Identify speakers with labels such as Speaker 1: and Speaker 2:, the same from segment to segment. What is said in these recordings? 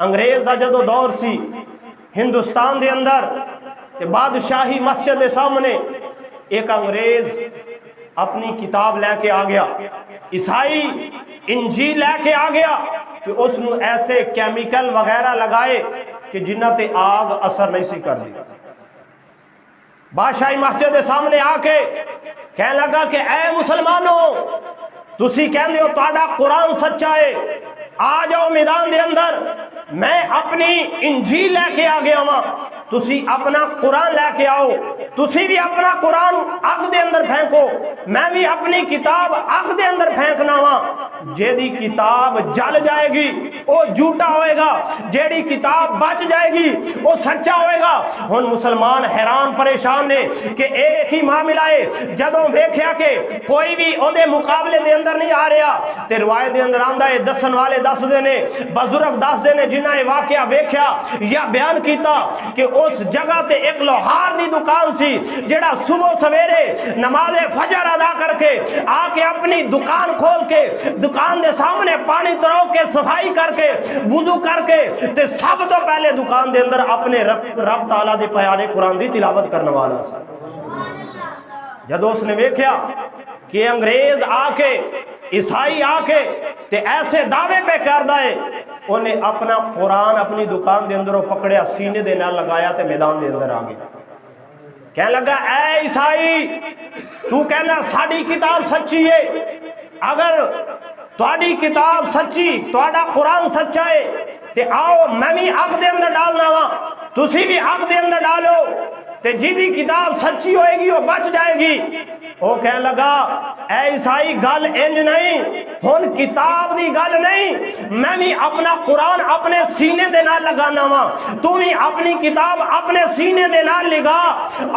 Speaker 1: انگریز دا جدو دور سی ہندوستان دے اندر تے بادشاہی مسجد دے سامنے ایک انگریز اپنی کتاب لے کے آ گیا، عیسائی انجیل لے کے آ گیا کہ اس نو ایسے کیمیکل وغیرہ لگائے کہ جنہ تے آگ اثر نہیں سی کر دی۔ بادشاہی مسجد دے سامنے آ کے کہنے لگا کہ اے مسلمانوں، تسی کہندے ہو تہاڈا قرآن سچا ہے، آ جاؤ میدان دے اندر، میں اپنی انجیل لے کے آ گیا ہاں، تسی اپنا قرآن لے کے آؤ، تسی بھی اپنا قرآن اگ دے اندر پھینکو، میں بھی اپنی کتاب اگ دے اندر پھینکنا ہاں، جیڑی کتاب جل جائے گی وہ جھوٹا ہوئے گا، جیڑی کتاب بچ جائے گی وہ سچا ہوئے گا۔ ہن مسلمان حیران پریشان نے کہ ایک ہی معاملہ ہے، جدوں ویکھیا کہ کوئی بھی اودے مقابلے دے اندر نہیں آ رہا تے روایت دے اندر آندا ہے، دسن والے دس دے نے، بزرگ دس دے نے جنہاں یہ واقعہ ویکھیا یا بیان کیتا کہ اس جگہ تے ایک لوہار دی دکان سی جڑا صبح سویرے نماز فجر ادا کر کے آ کے اپنی دکان کھول کے دکان دے سامنے پانی ترو کے صفائی کر کے وضو کر کے تے سب تو پہلے دکان دے اندر اپنے رب تعالیٰ دے پیارے قرآن دی تلاوت کرنے والا سی۔ جدو اس نے ویکھیا کہ انگریز آ کے عیسائی آ کے تے ایسے دعوے پہ کردہ ہے، انہیں اپنا قرآن اپنی دکان دے اندر پکڑیا، سینے دے نہ لگایا تے میدان دے اندر آگے کہنے لگا اے عیسائی، تو کہنا ساڑی کتاب سچی ہے، اگر تواڈی کتاب سچی، تواڈا قرآن سچا ہے تے آؤ میں بھی حق دے اندر ڈالنا وا، تسی بھی حق دے اندر ڈالو تے جیدی کتاب سچی ہوئے گی وہ بچ جائے گی۔ وہ کہنے لگا اے عیسائی گل انج نہیں، ہن کتاب دی گل نہیں، میں بھی اپنا قرآن اپنے سینے دے نال لگانا وا، تو بھی اپنی کتاب اپنے سینے دے نال لگا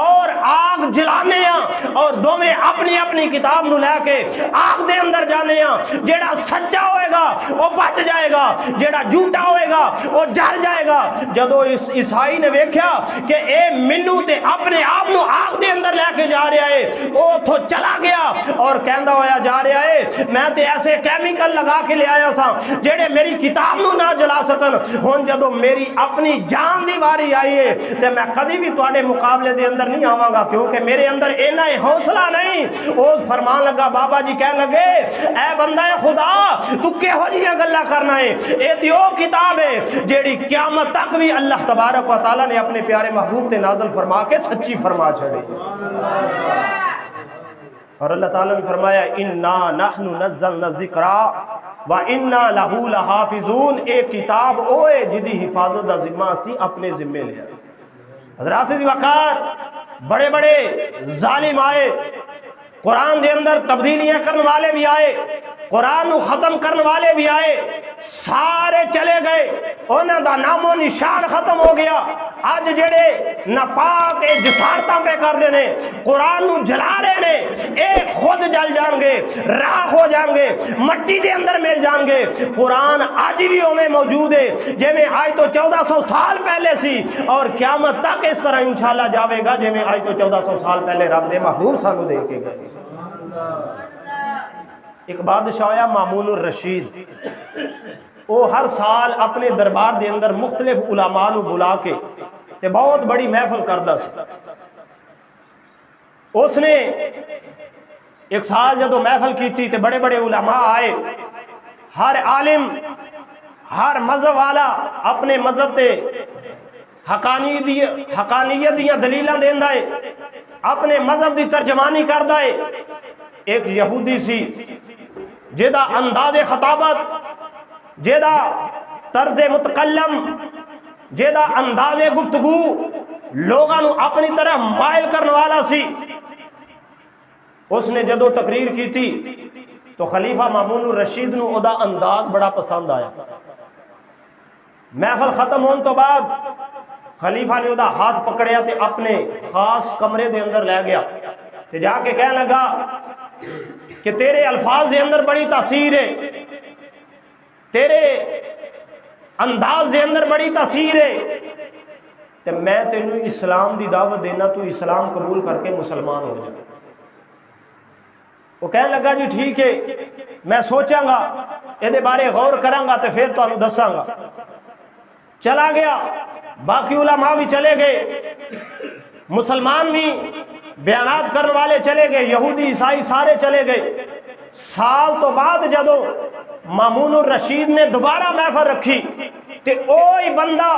Speaker 1: اور آگ جلانے ہاں اور دوویں اپنی اپنی کتاب نو لے کے آگ دے اندر جانے ہاں، جیڑا سچا ہوئے گا وہ بچ جائے گا، جیڑا جھوٹا ہوئے گا وہ جل جائے گا۔ جدو اس عیسائی نے ویکھیا کہ اے منو تے اپنے آپ نو آگ دے اندر لے کے جا رہا ہے، وہ تو چلا گیا اور کہندہ ہویا جا رہا ہے میں تے ایسے کیمیکل لگا کے لے آیا سا جیڑے میری کتاب نو نہ جلا سکن، ہن جدو میری اپنی جان دی باری آئی ہے تے میں کدی بھی تواڈے مقابلے دے اندر نہیں آواں گا، کیونکہ میرے اندر اینا حوصلہ نہیں۔ وہ فرمان لگا، بابا جی کہنے لگے اے بندہ خدا تو کہو جیاں گلاں کرنا ہے، اے تے او کتاب ہے جیڑی قیامت تک بھی اللہ تبارک و تعالیٰ نے اپنے پیارے محبوب تے نازل فرما کے سچی فرما چھڑی۔ اور اللہ تعالیٰ نے فرمایا اِنَّا نَحْنُ نَزَّلْنَا الذِّكْرَ وَإِنَّا لَهُ لَحَافِظُونَ، ایک کتاب اوے جدی حفاظت دا ذمہ اسی اپنے ذمے لیا۔ حضرات دی وقار بڑے بڑے ظالم آئے، قرآن دے اندر تبدیلیاں کرنے والے بھی آئے، قرآن کو ختم کرنے والے بھی آئے، سارے چلے گئے، انہاں دا نام و نشان ختم ہو گیا۔ آج جڑے ناپاک جسارتاں پہ کر دینے، قرآن نو جلا رہے نے، ایک خود جل جان گے، راہ ہو جان گے، مٹی دے اندر مل جان گے۔ قرآن آج بھی ہمیں موجود ہے، جے میں آج تو 1400 سال پہلے سی، اور قیامت تک اس طرح انشاءاللہ جاوے گا جے میں آج تو 1400 سال پہلے رب دے محبوب سانو دے کے گئے۔ ایک بادشاہ آیا مامون الرشید، وہ ہر سال اپنے دربار دے اندر مختلف علماء نو بلا کے تے بہت بڑی محفل کردہ سی۔ اس نے ایک سال جدو محفل کی تھی تے بڑے بڑے علماء آئے، ہر عالم ہر مذہب والا اپنے مذہب تے حقانیت دیاں دلیلاں دیندا ہے، اپنے مذہب دی ترجمانی کردا ہے۔ ایک یہودی سی جیدہ انداز خطابت، جیدہ طرز متکلم، جیدہ انداز گفتگو لوگاں نو اپنی طرح مائل کرنے والا سی۔ اس نے جدو تقریر کی تھی تو خلیفہ مامون الرشید نو ادا انداز بڑا پسند آیا۔ محفل ختم ہون تو بعد خلیفہ نے ادا ہاتھ پکڑیا تے اپنے خاص کمرے دے اندر لے گیا تے جا کے کہنے لگا کہ تیرے الفاظ دے اندر بڑی تاثیر ہے، تیرے انداز دے اندر بڑی تاثیر ہے، تے میں تینوں اسلام دی دعوت دینا، تو اسلام قبول کر کے مسلمان ہو جائے۔ وہ کہنے لگا جی ٹھیک ہے، میں سوچاں گا، یہ بارے غور کراں گا تے پھر تانوں دساں گا۔ چلا گیا، باقی علماء بھی چلے گئے، مسلمان بھی بیانات کرنے والے چلے گئے، یہودی عیسائی سارے چلے گئے۔ سال تو بعد جدو مامون الرشید نے دوبارہ محفل رکھی تے اوہی بندہ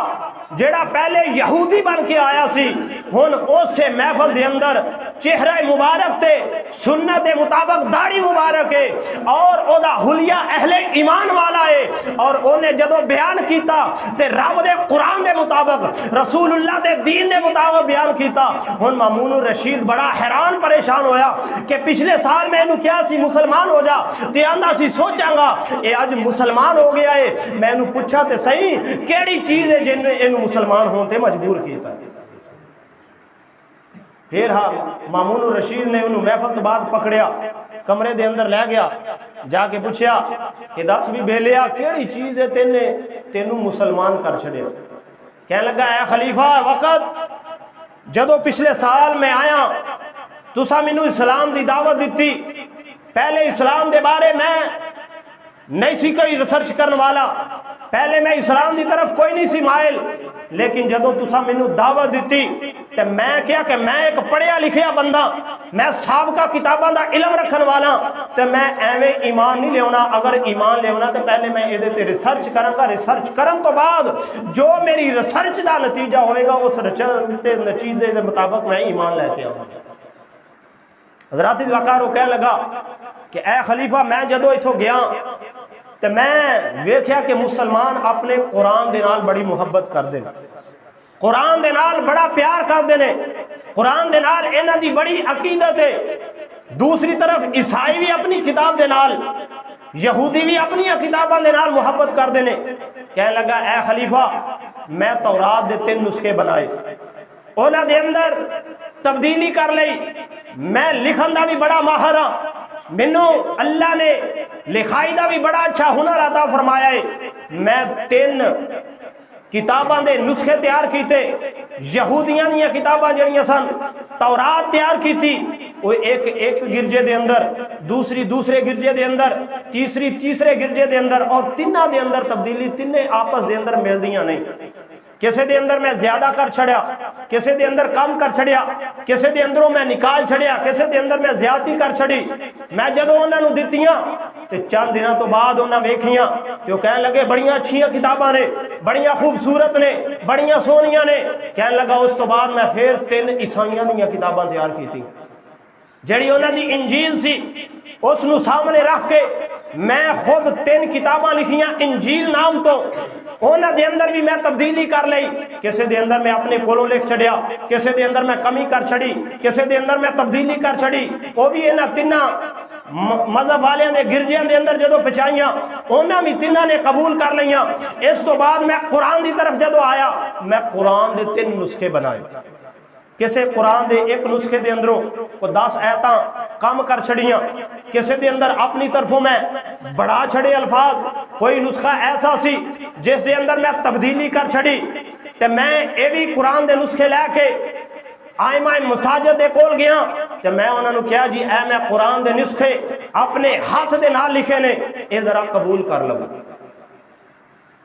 Speaker 1: جڑا پہلے یہودی بن کے آیا سی ہن اسے محفل دے اندر چہرہ مبارک تے سنت دے مطابق داڑھی مبارک ہے اور او دا حلیہ اہل ایمان والا ہے، اور اونے جدو بیان کیتا تے رب دے قرآن دے مطابق رسول اللہ دے دین دے مطابق بیان کیتا۔ ہن مامون الرشید بڑا حیران پریشان ہویا کہ پچھلے سال میں انہوں کیا سی مسلمان ہو جا تے آندہ سی سوچاں گا اے اج مسلمان ہو گیا ہے، میں انہوں پوچھا تے صحیح کیڑی چیز ہے جن نے انہوں مسلمان ہوتے مجبور کیتا۔ پھر ہاں مامون الرشید نے انہوں محفل تو بعد پکڑیا، کمرے دے اندر لے گیا، جا کے پوچھیا کہ دس بھی بھیلیا کیڑی چیز ہے تینوں مسلمان کر چھڑیا؟ کہنے لگا اے خلیفہ وقت جدو پچھلے سال میں آیا تسا مینوں اسلام دی دعوت دیتی، پہلے اسلام دے بارے میں نہیں سی کوئی ریسرچ کرنے والا، پہلے میں اسلام دی طرف کوئی نہیں سی مائل، لیکن جدو تسا مینوں دعوت دیتی تے میں کیا کہ میں ایک پڑھیا لکھیا بندہ، میں سابقہ کتاباں دا علم رکھن والا تے میں ایویں ایمان نہیں لیونا، اگر ایمان لیونا تے پہلے میں یہ تے ریسرچ کروں گا، ریسرچ کرن تو بعد جو میری ریسرچ دا نتیجہ ہوئے گا اس نتیجے دے مطابق میں ایمان لے کے آؤں گا۔ حضرات وقار وہ کہنے لگا کہ اے خلیفہ میں جدو اتھو گیا تو میں ویکھیا کہ مسلمان اپنے قرآن دے نال بڑی محبت کر دے، قرآن دے نال بڑا پیار کر دے، قرآن دے نال انہاں دی بڑی عقیدت ہے۔ دوسری طرف عیسائی بھی اپنی کتاب دے نال، یہودی بھی اپنی کتاباں دے نال محبت کر دے۔ کہنے لگا اے خلیفہ میں تورات دے 3 نسخے بنائے، انہاں دے اندر تبدیلی کر لئی، میں لکھن دا بھی بڑا ماہر ہاں، مینوں اللہ نے لکھائی دا بھی بڑا اچھا ہنر عطا فرمایا ہے، میں 3 کتاباں دے نسخے تیار کیتے، یہودیاں دیاں کتاباں جڑیاں سن تورات تیار کیتی، وہ ایک گرجے دے اندر، دوسرے گرجے دے اندر، تیسرے گرجے دے اندر، اور تیناں دے اندر تبدیلی تینے آپس دے اندر ملدیاں نہیں، کسے دے اندر میں زیادہ کر چھڑیا، کسے دے اندر کم کر چھڑیا، کسے دے اندروں میں نکال چھڑیا، کسے دے اندر میں زیادتی کر چھڑی۔ میں جدو انہاں نو دتیاں تے چند دنوں تو بعد انہاں ویکھیاں تے وہ کہنے لگے بڑیاں اچھیاں کتاباں نے، بڑیاں خوبصورت نے، بڑیاں سونیاں نے۔ کہنے لگا اس تو بعد میں پھر 3 عیسائیاں دیاں کتاباں تیار کیتی، جڑی انہاں دی انجیل سی اس نو سامنے رکھ کے میں خود 3 کتاباں لکھیاں انجیل نام تو، انہاں دے اندر بھی میں تبدیلی کر لئی، کسے دے اندر میں اپنے کولوں لکھ چھڑیا، کسے دے اندر میں کمی کر چھڑی، کسے دے اندر میں تبدیلی کر چھڑی، وہ بھی انہاں 3 مذہب والیاں دے گرجیاں دے اندر جدو پہنچائیاں انہاں بھی 3 نے قبول کر لیاں۔ اس تو بعد میں قرآن دی طرف جدو آیا میں قرآن دے 3 نسخے بنائے، کسے قرآن دے 1 نسخے دے اندروں کو 10 آیتاں کم کر چھڑیاں، کسے دے اندر اپنی طرفوں میں بڑھا چھڑے الفاظ، کوئی نسخہ ایسا سی جس دے اندر میں تبدیلی کر چھڑی، تے میں اے بھی قرآن دے نسخے لے کے آئمہ مساجد دے کول گیا تے میں انہوں نے کیا جی اے میں قرآن دے نسخے اپنے ہاتھ دے نال لکھے نے، اے ذرا قبول کر لگا۔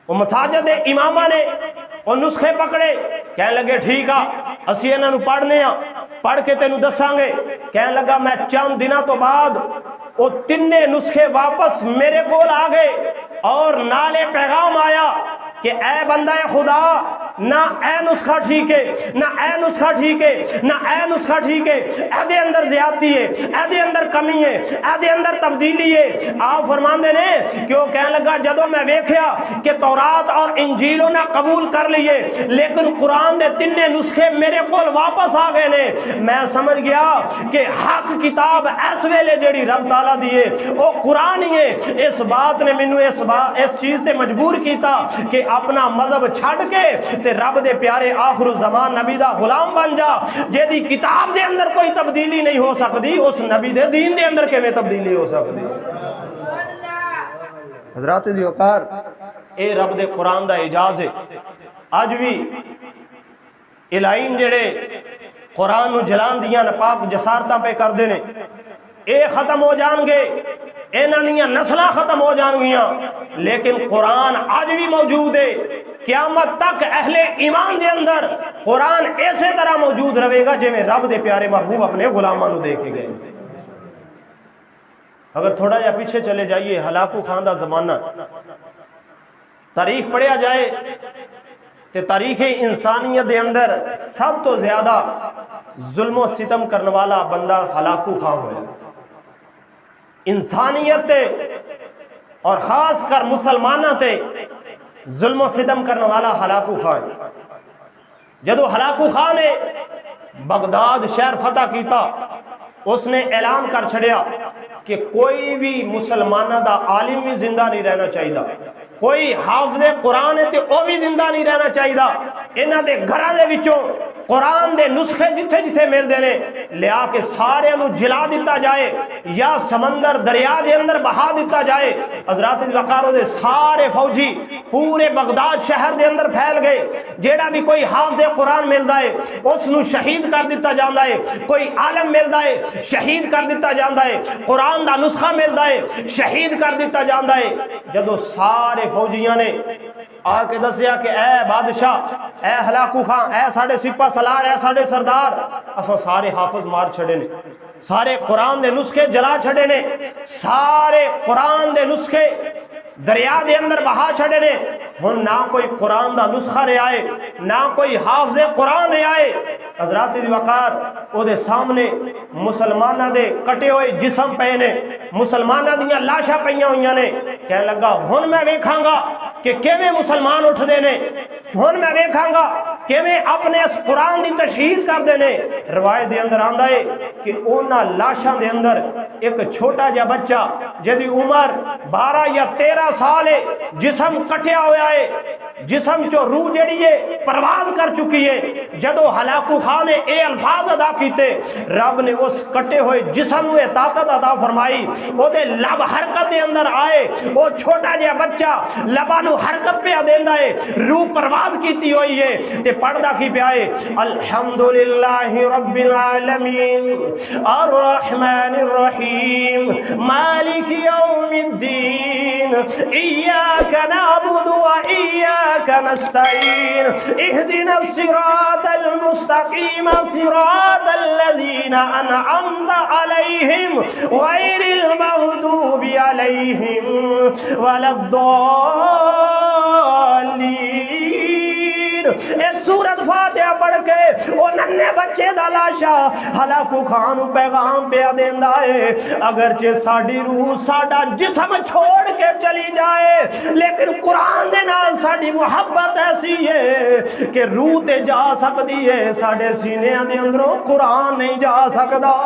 Speaker 1: وہ مساجد دے امامہ نے وہ نسخے پکڑے، کہنے لگے ٹھیک آ اسی انہوں نے پڑھنے ہاں، پڑھ کے تینوں دساں گے۔ کہنے لگا میں چند دنوں تو بعد وہ 3 نسخے واپس میرے کول آ گئے اور نالے پیغام آیا کہ اے بندہ خدا نہ اے نسخہ ٹھیک ہے، نہ اے نسخہ ٹھیک ہے، نہ اے نسخہ ٹھیک ہے، اے دے اندر زیادتی ہے، اے دے اندر کمی ہے، اے دے اندر تبدیلی ہے۔ آپ فرماندے نے کہ وہ کہنے لگا جدو میں ویکھیا کہ تورات اور انجیلوں نے قبول کر لیے لیکن قرآن دے 3 نسخے میرے کول واپس آ گئے نے، میں سمجھ گیا کہ حق کتاب اس ویلے جڑی رب تعالیٰ دیے وہ قرآن ہی ہے۔ اس بات نے مینوں اس چیز تے مجبور کیتا کہ اپنا مذہب چھڑ کے تے رب دے پیارے آخر الزمان نبی دا غلام بن جا، جیدی کتاب دے اندر کوئی تبدیلی نہیں ہو سکتی اس نبی دے دین دے اندر کیویں تبدیلی ہو سکتی۔ حضرات دی وقار اے رب دے قرآن دا اعجاز ہے۔ آج بھی الہین جڑے قرآن نو جلان دیاں نپاک جسارتاں پہ کر دینے، اے ختم ہو جان گے، انہاں دیاں نسلاں ختم ہو جان گیاں، لیکن قرآن آج بھی موجود ہے۔ قیامت تک اہل ایمان دے اندر قرآن ایسے طرح موجود رہے گا جویں رب دے پیارے محبوب اپنے غلاماں نو دے کے گئے۔ اگر تھوڑا جا پیچھے چلے جائیے، ہلاکو خان دا زمانہ، تاریخ پڑھیا جائے تے تاریخ انسانیت دے اندر سب تو زیادہ ظلم و ستم کرنے والا بندہ ہلاکو خان ہویا۔ انسانیت تے اور خاص کر مسلمانہ تے ظلم و ستم کرنے والا ہلاکو خان۔ جدو ہلاکو خان نے بغداد شہر فتح کیتا، اس نے اعلان کر چھڑیا کہ کوئی بھی مسلمانہ دا عالم بھی زندہ نہیں رہنا چاہیے، کوئی حافظ قرآن ہے تے وہ بھی زندہ نہیں رہنا چاہیے۔ انہاں دے گھراں دے وچوں قرآن دے نسخے جتھے جتھے مل دینے لیا کے سارے انہوں جلا دیتا جائے یا سمندر دریا دے اندر بہا دیتا جائے۔ حضرات وقارو دے سارے فوجی پورے بغداد شہر دے اندر پھیل گئے، جیڑا بھی کوئی حافظ قرآن ملدا ہے اس نو شہید کر دیتا جاندا ہے، کوئی عالم ملدا ہے شہید کر دیتا جاندا ہے، قرآن دا نسخہ ملدا ہے شہید کر دیتا جاندا ہے۔ جدو سارے فوجیاں نے آ کے دسیا کہ اے بادشاہ، اے ہلاکو خان، اے ساڑے سپہ سالار، اے ساڑے سردار، اساں سارے حافظ مار چھڑے نے، سارے قرآن دے نسخے جلا چھڑے نے، سارے قرآن دے نسخے دریا دے اندر بہا چھڑے نے، ہن نہ کوئی قرآن دا نسخہ رہے آئے نہ کوئی حافظ قرآن رہے آئے۔ حضرات وقار او دے سامنے مسلمانہ دے کٹے ہوئے جسم پہ نے، مسلمانہ دیاں لاشاں پہیاں ہوئیاں نے، کہنے لگا ہن میں ویکھاں گا کہ کیویں مسلمان اٹھ دے نے، ہن میں ویکھاں گا کیویں اپنے اس قرآن دی تشہیر کر دے نے۔ روایت دے اندر آندا ہے کہ اونا لاشاں دے اندر ایک چھوٹا جا بچہ جدی عمر 12 یا 13 سال ہے، جسم کٹیا ہویا ہے، جسم چو روح جڑی ہے پرواز کر چکی ہے۔ جدو ہلاکو خان نے اے الفاظ ادا کیتے، رب نے اس کٹے ہوئے جسم میں طاقت عطا فرمائی، وہ دے لب حرکت دے اندر آئے، وہ چھوٹا جا بچہ لبانو حرکت پہ دیندہ ہے، روح پرواز کیتی ہوئی ہے تے پڑھدا کی پہ آئے الحمدللہ رب العالمین الرحمن الرحیم مالک یوم الدین ایاک نعبد و ایاک نستعین اہدنا الصراط المستقیم صراط الذین انعمت علیہم غیر المغضوب علیہم ولا الضالین۔ اس سورت فاتحہ پڑھ کے وہ ننے بچے دا لاشا ہلاکو خان پیغام پہ دیندا ہے، اگرچہ ساڈی روح ساڈا جسم چھوڑ کے چلی جائے لیکن قرآن دے نال ساڈی محبت ایسی ہے کہ روح تے جا سکتی ہے، ساڈے سینے دے اندروں قرآن نہیں جا سکدا۔